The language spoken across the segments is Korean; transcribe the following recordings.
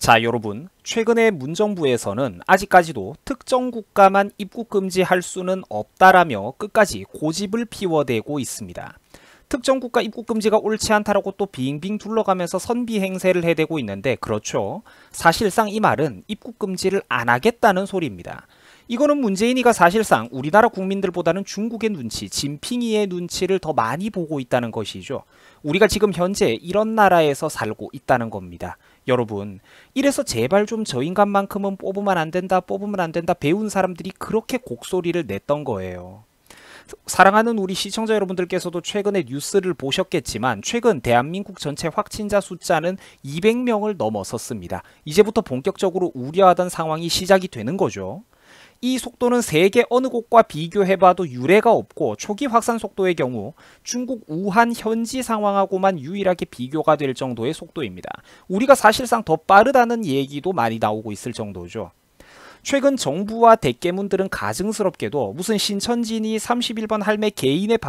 자, 여러분, 최근에 문정부에서는 아직까지도 특정 국가만 입국 금지할 수는 없다라며 끝까지 고집을 피워대고 있습니다. 특정 국가 입국 금지가 옳지 않다라고 또 빙빙 둘러가면서 선비 행세를 해대고 있는데, 그렇죠. 사실상 이 말은 입국 금지를 안 하겠다는 소리입니다. 이거는 문재인이가 사실상 우리나라 국민들보다는 중국의 눈치, 진핑이의 눈치를 더 많이 보고 있다는 것이죠. 우리가 지금 현재 이런 나라에서 살고 있다는 겁니다. 여러분, 이래서 제발 좀 저 인간만큼은 뽑으면 안 된다, 배운 사람들이 그렇게 곡소리를 냈던 거예요. 사랑하는 우리 시청자 여러분들께서도 최근에 뉴스를 보셨겠지만 최근 대한민국 전체 확진자 숫자는 200명을 넘어섰습니다. 이제부터 본격적으로 우려하던 상황이 시작이 되는 거죠. 이 속도는 세계 어느 곳과 비교해봐도 유례가 없고 초기 확산 속도의 경우 중국 우한 현지 상황하고만 유일하게 비교가 될 정도의 속도입니다. 우리가 사실상 더 빠르다는 얘기도 많이 나오고 있을 정도죠. 최근 정부와 대깨문들은 가증스럽게도 무슨 신천진이 31번 할매 개인의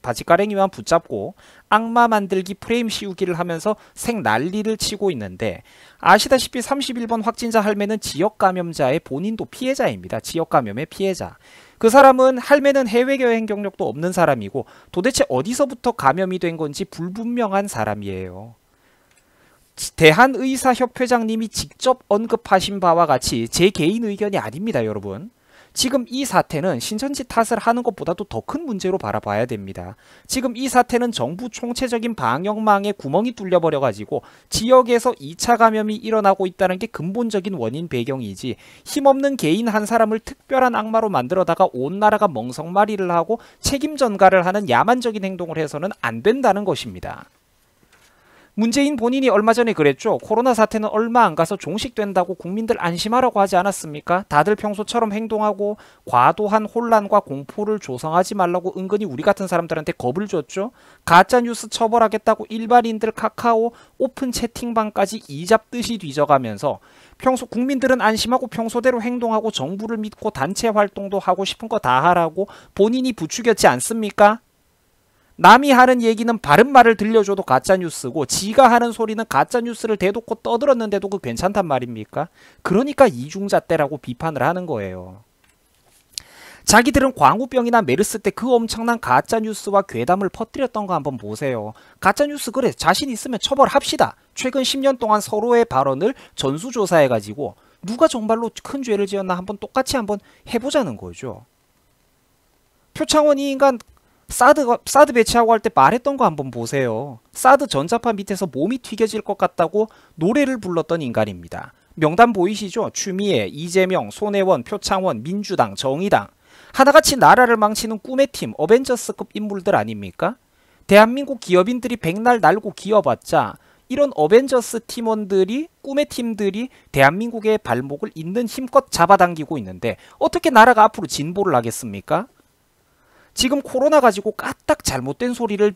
바짓가랭이만 붙잡고 악마 만들기 프레임 씌우기를 하면서 생 난리를 치고 있는데, 아시다시피 31번 확진자 할매는 지역 감염자의 본인도 피해자입니다. 지역 감염의 피해자. 그 사람은 할매는 해외여행 경력도 없는 사람이고 도대체 어디서부터 감염이 된 건지 불분명한 사람이에요. 대한의사협회장님이 직접 언급하신 바와 같이 제 개인 의견이 아닙니다, 여러분. 지금 이 사태는 신천지 탓을 하는 것보다도 더 큰 문제로 바라봐야 됩니다. 지금 이 사태는 정부 총체적인 방역망에 구멍이 뚫려버려가지고 지역에서 2차 감염이 일어나고 있다는 게 근본적인 원인 배경이지, 힘없는 개인 한 사람을 특별한 악마로 만들어다가 온 나라가 멍석말이를 하고 책임 전가를 하는 야만적인 행동을 해서는 안 된다는 것입니다. 문재인 본인이 얼마 전에 그랬죠. 코로나 사태는 얼마 안 가서 종식된다고 국민들 안심하라고 하지 않았습니까? 다들 평소처럼 행동하고 과도한 혼란과 공포를 조성하지 말라고 은근히 우리 같은 사람들한테 겁을 줬죠. 가짜뉴스 처벌하겠다고 일반인들 카카오 오픈 채팅방까지 이잡듯이 뒤져가면서 국민들은 안심하고 평소대로 행동하고 정부를 믿고 단체 활동도 하고 싶은 거 다 하라고 본인이 부추겼지 않습니까? 남이 하는 얘기는 바른 말을 들려줘도 가짜뉴스고 지가 하는 소리는 가짜뉴스를 대놓고 떠들었는데도 그 괜찮단 말입니까? 그러니까 이중잣대라고 비판을 하는 거예요. 자기들은 광우병이나 메르스 때 그 엄청난 가짜뉴스와 괴담을 퍼뜨렸던 거 한번 보세요. 가짜뉴스 그래 자신 있으면 처벌합시다. 최근 10년 동안 서로의 발언을 전수조사해가지고 누가 정말로 큰 죄를 지었나 한번 똑같이 한번 해보자는 거죠. 표창원 이 인간 사드 배치하고 할 때 말했던 거 한번 보세요. 사드 전자파 밑에서 몸이 튀겨질 것 같다고 노래를 불렀던 인간입니다. 명단 보이시죠? 추미애, 이재명, 손혜원, 표창원, 민주당, 정의당. 하나같이 나라를 망치는 꿈의 팀, 어벤져스급 인물들 아닙니까? 대한민국 기업인들이 백날 날고 기어봤자 이런 어벤져스 팀원들이, 꿈의 팀들이 대한민국의 발목을 있는 힘껏 잡아당기고 있는데 어떻게 나라가 앞으로 진보를 하겠습니까? 지금 코로나 가지고 까딱 잘못된 소리를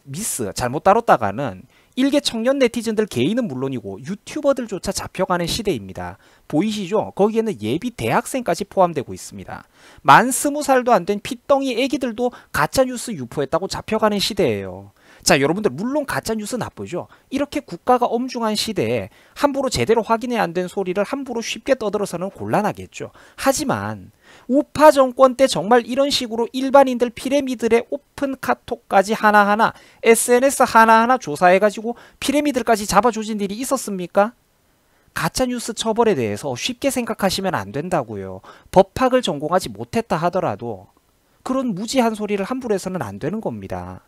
잘못 다뤘다가는 일개 청년 네티즌들 개인은 물론이고 유튜버들조차 잡혀가는 시대입니다. 보이시죠? 거기에는 예비 대학생까지 포함되고 있습니다. 만 20살도 안 된 핏덩이 애기들도 가짜뉴스 유포했다고 잡혀가는 시대예요. 자, 여러분들 물론 가짜뉴스 나쁘죠. 이렇게 국가가 엄중한 시대에 함부로 제대로 확인이 안 된 소리를 함부로 쉽게 떠들어서는 곤란하겠죠. 하지만 우파 정권 때 정말 이런 식으로 일반인들 피레미들의 오픈 카톡까지 하나하나 SNS 하나하나 조사해가지고 피레미들까지 잡아주진 일이 있었습니까? 가짜뉴스 처벌에 대해서 쉽게 생각하시면 안 된다고요. 법학을 전공하지 못했다 하더라도 그런 무지한 소리를 함부로 해서는 안 되는 겁니다.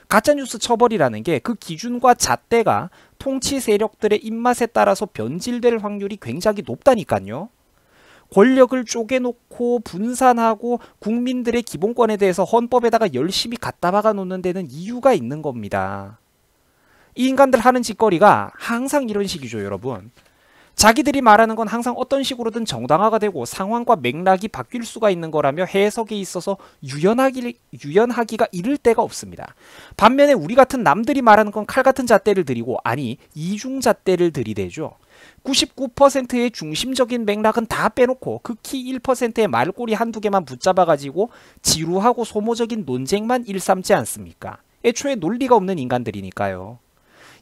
가짜뉴스 처벌이라는 게 그 기준과 잣대가 통치 세력들의 입맛에 따라서 변질될 확률이 굉장히 높다니까요. 권력을 쪼개놓고 분산하고 국민들의 기본권에 대해서 헌법에다가 열심히 갖다 박아 놓는 데는 이유가 있는 겁니다. 이 인간들 하는 짓거리가 항상 이런 식이죠, 여러분. 자기들이 말하는 건 항상 어떤 식으로든 정당화가 되고 상황과 맥락이 바뀔 수가 있는 거라며 해석에 있어서 유연하기가 이를 데가 없습니다. 반면에 우리 같은 남들이 말하는 건 칼 같은 잣대를 들이고, 아니 이중잣대를 들이대죠. 99%의 중심적인 맥락은 다 빼놓고 극히 1%의 말꼬리 한두 개만 붙잡아가지고 지루하고 소모적인 논쟁만 일삼지 않습니까? 애초에 논리가 없는 인간들이니까요.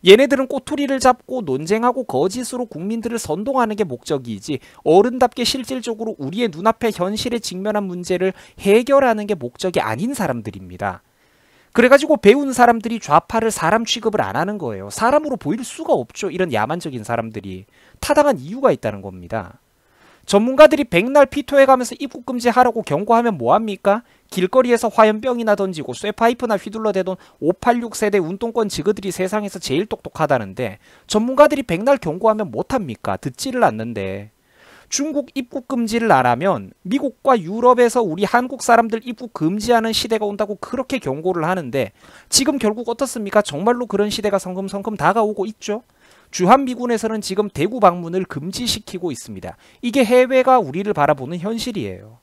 얘네들은 꼬투리를 잡고 논쟁하고 거짓으로 국민들을 선동하는 게 목적이지 어른답게 실질적으로 우리의 눈앞에 현실에 직면한 문제를 해결하는 게 목적이 아닌 사람들입니다. 그래가지고 배운 사람들이 좌파를 사람 취급을 안 하는 거예요. 사람으로 보일 수가 없죠. 이런 야만적인 사람들이. 타당한 이유가 있다는 겁니다. 전문가들이 백날 피토해가면서 입국 금지하라고 경고하면 뭐합니까? 길거리에서 화염병이나 던지고 쇠파이프나 휘둘러대던 586 세대 운동권 지그들이 세상에서 제일 똑똑하다는데 전문가들이 백날 경고하면 못합니까? 듣지를 않는데. 중국 입국 금지를 안 하면 미국과 유럽에서 우리 한국 사람들 입국 금지하는 시대가 온다고 그렇게 경고를 하는데 지금 결국 어떻습니까? 정말로 그런 시대가 성금성금 다가오고 있죠. 주한미군에서는 지금 대구 방문을 금지시키고 있습니다. 이게 해외가 우리를 바라보는 현실이에요.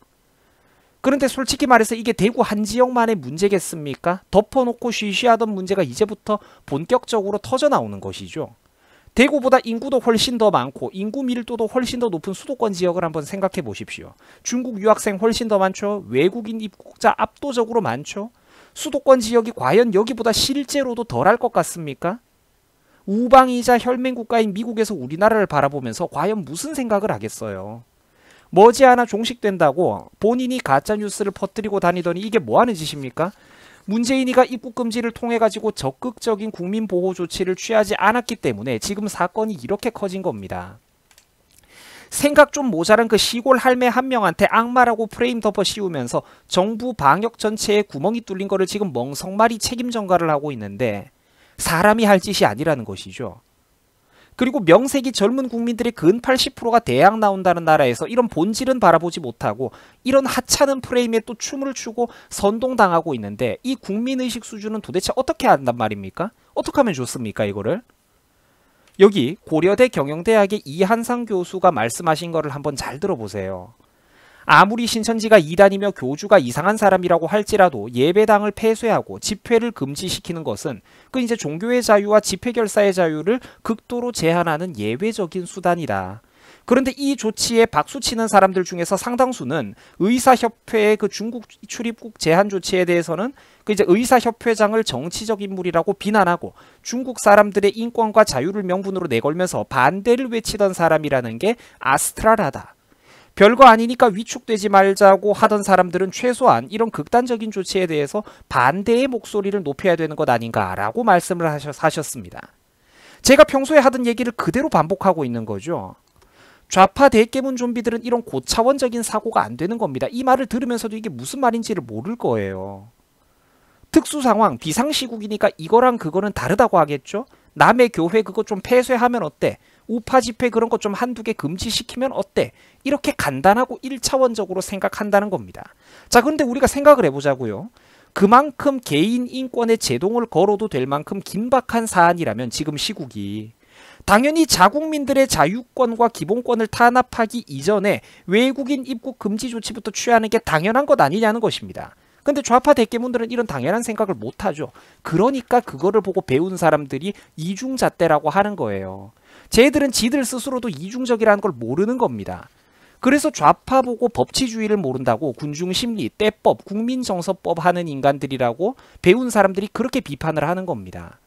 그런데 솔직히 말해서 이게 대구 한 지역만의 문제겠습니까? 덮어놓고 쉬쉬하던 문제가 이제부터 본격적으로 터져나오는 것이죠. 대구보다 인구도 훨씬 더 많고 인구 밀도도 훨씬 더 높은 수도권 지역을 한번 생각해 보십시오. 중국 유학생 훨씬 더 많죠. 외국인 입국자 압도적으로 많죠. 수도권 지역이 과연 여기보다 실제로도 덜할 것 같습니까? 우방이자 혈맹 국가인 미국에서 우리나라를 바라보면서 과연 무슨 생각을 하겠어요. 머지않아 종식된다고 본인이 가짜뉴스를 퍼뜨리고 다니더니 이게 뭐하는 짓입니까? 문재인이가 입국 금지를 통해 가지고 적극적인 국민 보호 조치를 취하지 않았기 때문에 지금 사건이 이렇게 커진 겁니다. 생각 좀 모자란 그 시골 할매 한 명한테 악마라고 프레임 덮어 씌우면서 정부 방역 전체에 구멍이 뚫린 거를 지금 멍석말이 책임 전가를 하고 있는데 사람이 할 짓이 아니라는 것이죠. 그리고 명색이 젊은 국민들의 근 80%가 대학 나온다는 나라에서 이런 본질은 바라보지 못하고 이런 하찮은 프레임에 또 춤을 추고 선동당하고 있는데 이 국민의식 수준은 도대체 어떻게 한단 말입니까? 어떻게 하면 좋습니까 이거를? 여기 고려대 경영대학의 이한상 교수가 말씀하신 거를 한번 잘 들어보세요. 아무리 신천지가 이단이며 교주가 이상한 사람이라고 할지라도 예배당을 폐쇄하고 집회를 금지시키는 것은 그 이제 종교의 자유와 집회 결사의 자유를 극도로 제한하는 예외적인 수단이다. 그런데 이 조치에 박수치는 사람들 중에서 상당수는 의사협회의 그 중국 출입국 제한 조치에 대해서는 그 이제 의사협회장을 정치적 인물이라고 비난하고 중국 사람들의 인권과 자유를 명분으로 내걸면서 반대를 외치던 사람이라는 게 아스트라라다. 별거 아니니까 위축되지 말자고 하던 사람들은 최소한 이런 극단적인 조치에 대해서 반대의 목소리를 높여야 되는 것 아닌가라고 말씀을 하셨습니다. 제가 평소에 하던 얘기를 그대로 반복하고 있는 거죠. 좌파 대깨문 좀비들은 이런 고차원적인 사고가 안 되는 겁니다. 이 말을 들으면서도 이게 무슨 말인지를 모를 거예요. 특수상황, 비상시국이니까 이거랑 그거는 다르다고 하겠죠? 남의 교회 그거 좀 폐쇄하면 어때? 우파 집회 그런 거 좀 한두 개 금지시키면 어때? 이렇게 간단하고 1차원적으로 생각한다는 겁니다. 자, 그런데 우리가 생각을 해보자고요. 그만큼 개인 인권에 제동을 걸어도 될 만큼 긴박한 사안이라면 지금 시국이 당연히 자국민들의 자유권과 기본권을 탄압하기 이전에 외국인 입국 금지 조치부터 취하는 게 당연한 것 아니냐는 것입니다. 근데 좌파 대깨문들은 이런 당연한 생각을 못하죠. 그러니까 그거를 보고 배운 사람들이 이중잣대라고 하는 거예요. 쟤들은 지들 스스로도 이중적이라는 걸 모르는 겁니다. 그래서 좌파 보고 법치주의를 모른다고 군중심리, 때법, 국민정서법 하는 인간들이라고 배운 사람들이 그렇게 비판을 하는 겁니다.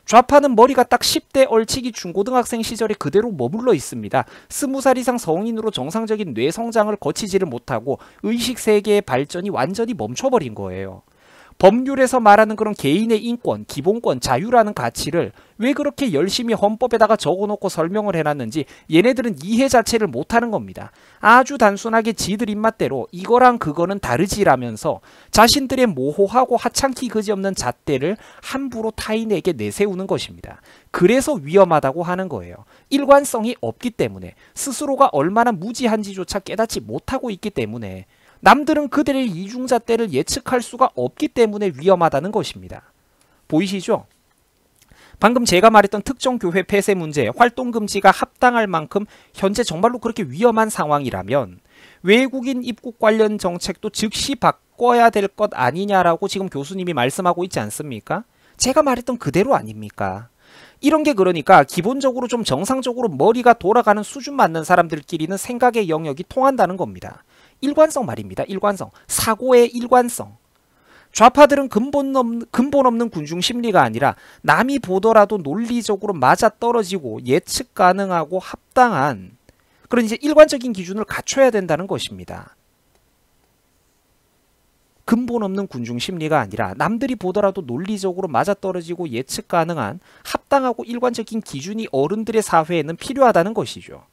좌파는 머리가 딱 10대 얼치기 중고등학생 시절에 그대로 머물러 있습니다. 20살 이상 성인으로 정상적인 뇌 성장을 거치지를 못하고 의식세계의 발전이 완전히 멈춰버린 거예요. 법률에서 말하는 그런 개인의 인권, 기본권, 자유라는 가치를 왜 그렇게 열심히 헌법에다가 적어놓고 설명을 해놨는지 얘네들은 이해 자체를 못하는 겁니다. 아주 단순하게 지들 입맛대로 이거랑 그거는 다르지라면서 자신들의 모호하고 하찮기 그지없는 잣대를 함부로 타인에게 내세우는 것입니다. 그래서 위험하다고 하는 거예요. 일관성이 없기 때문에 스스로가 얼마나 무지한지조차 깨닫지 못하고 있기 때문에 남들은 그들의 이중잣대를 예측할 수가 없기 때문에 위험하다는 것입니다. 보이시죠? 방금 제가 말했던 특정 교회 폐쇄 문제, 활동금지가 합당할 만큼 현재 정말로 그렇게 위험한 상황이라면 외국인 입국 관련 정책도 즉시 바꿔야 될 것 아니냐라고 지금 교수님이 말씀하고 있지 않습니까? 제가 말했던 그대로 아닙니까? 이런 게 그러니까 기본적으로 좀 정상적으로 머리가 돌아가는 수준 맞는 사람들끼리는 생각의 영역이 통한다는 겁니다. 일관성 말입니다. 일관성. 사고의 일관성. 좌파들은 근본 없는 군중 심리가 아니라 남이 보더라도 논리적으로 맞아떨어지고 예측 가능하고 합당한 그런 이제 일관적인 기준을 갖춰야 된다는 것입니다. 근본 없는 군중 심리가 아니라 남들이 보더라도 논리적으로 맞아떨어지고 예측 가능한 합당하고 일관적인 기준이 어른들의 사회에는 필요하다는 것이죠.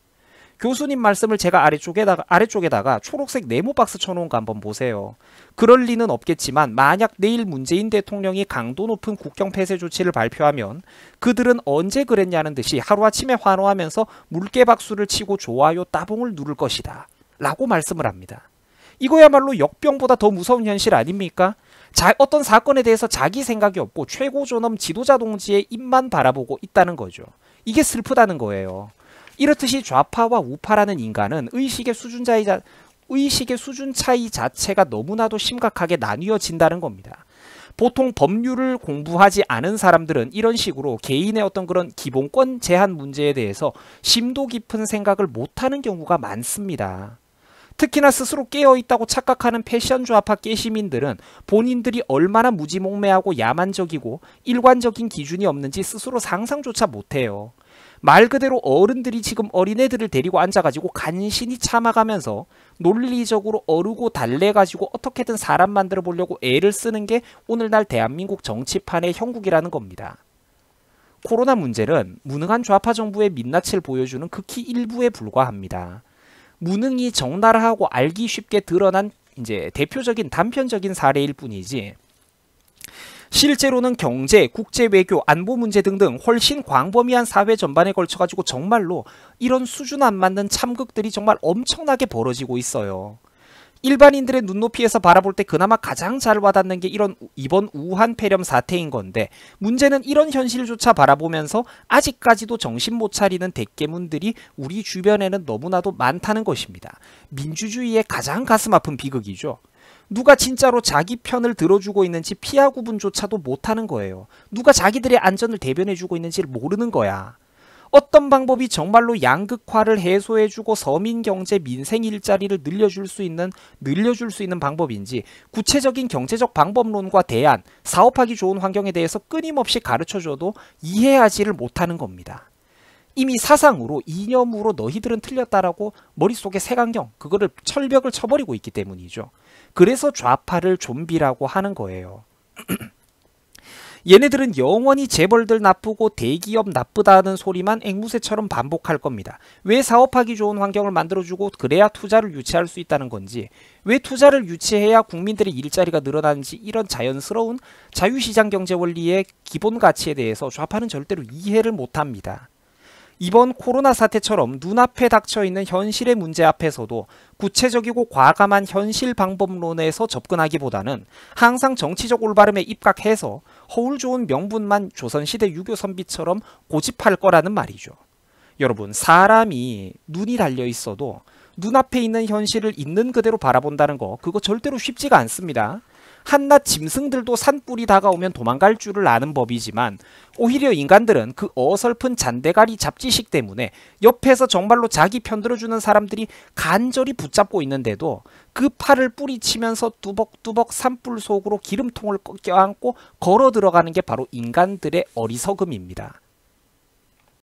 교수님 말씀을 제가 아래쪽에다가 초록색 네모 박스 쳐놓은 거 한번 보세요. 그럴 리는 없겠지만 만약 내일 문재인 대통령이 강도 높은 국경 폐쇄 조치를 발표하면 그들은 언제 그랬냐는 듯이 하루아침에 환호하면서 물개박수를 치고 좋아요 따봉을 누를 것이다 라고 말씀을 합니다. 이거야말로 역병보다 더 무서운 현실 아닙니까? 어떤 사건에 대해서 자기 생각이 없고 최고 존엄 지도자 동지의 입만 바라보고 있다는 거죠. 이게 슬프다는 거예요. 이렇듯이 좌파와 우파라는 인간은 의식의 수준 차이 자체가 너무나도 심각하게 나뉘어진다는 겁니다. 보통 법률을 공부하지 않은 사람들은 이런 식으로 개인의 어떤 그런 기본권 제한 문제에 대해서 심도 깊은 생각을 못하는 경우가 많습니다. 특히나 스스로 깨어있다고 착각하는 패션 좌파 깨시민들은 본인들이 얼마나 무지몽매하고 야만적이고 일관적인 기준이 없는지 스스로 상상조차 못해요. 말 그대로 어른들이 지금 어린애들을 데리고 앉아가지고 간신히 참아가면서 논리적으로 어르고 달래가지고 어떻게든 사람 만들어 보려고 애를 쓰는 게 오늘날 대한민국 정치판의 형국이라는 겁니다. 코로나 문제는 무능한 좌파 정부의 민낯을 보여주는 극히 일부에 불과합니다. 무능이 적나라하고 알기 쉽게 드러난 이제 대표적인 단편적인 사례일 뿐이지 실제로는 경제, 국제 외교, 안보 문제 등등 훨씬 광범위한 사회 전반에 걸쳐가지고 정말로 이런 수준 안 맞는 참극들이 정말 엄청나게 벌어지고 있어요. 일반인들의 눈높이에서 바라볼 때 그나마 가장 잘 와닿는 게 이번 우한 폐렴 사태인 건데 문제는 이런 현실조차 바라보면서 아직까지도 정신 못 차리는 대깨문들이 우리 주변에는 너무나도 많다는 것입니다. 민주주의의 가장 가슴 아픈 비극이죠. 누가 진짜로 자기 편을 들어주고 있는지 피하 구분조차도 못하는 거예요. 누가 자기들의 안전을 대변해주고 있는지를 모르는 거야. 어떤 방법이 정말로 양극화를 해소해주고 서민 경제, 민생 일자리를 늘려줄 수 있는 방법인지 구체적인 경제적 방법론과 대안, 사업하기 좋은 환경에 대해서 끊임없이 가르쳐줘도 이해하지를 못하는 겁니다. 이미 사상으로, 이념으로 너희들은 틀렸다라고 머릿속에 색안경, 그거를 철벽을 쳐버리고 있기 때문이죠. 그래서 좌파를 좀비라고 하는 거예요. 얘네들은 영원히 재벌들 나쁘고 대기업 나쁘다는 소리만 앵무새처럼 반복할 겁니다. 왜 사업하기 좋은 환경을 만들어주고 그래야 투자를 유치할 수 있다는 건지, 왜 투자를 유치해야 국민들의 일자리가 늘어나는지, 이런 자연스러운 자유시장 경제 원리의 기본 가치에 대해서 좌파는 절대로 이해를 못합니다. 이번 코로나 사태처럼 눈앞에 닥쳐있는 현실의 문제 앞에서도 구체적이고 과감한 현실 방법론에서 접근하기보다는 항상 정치적 올바름에 입각해서 허울 좋은 명분만 조선시대 유교 선비처럼 고집할 거라는 말이죠. 여러분, 사람이 눈이 달려있어도 눈앞에 있는 현실을 있는 그대로 바라본다는 거, 그거 절대로 쉽지가 않습니다. 한낱 짐승들도 산불이 다가오면 도망갈 줄을 아는 법이지만 오히려 인간들은 그 어설픈 잔대가리 잡지식 때문에 옆에서 정말로 자기 편들어주는 사람들이 간절히 붙잡고 있는데도 그 팔을 뿌리치면서 뚜벅뚜벅 산불 속으로 기름통을 껴안고 걸어 들어가는 게 바로 인간들의 어리석음입니다.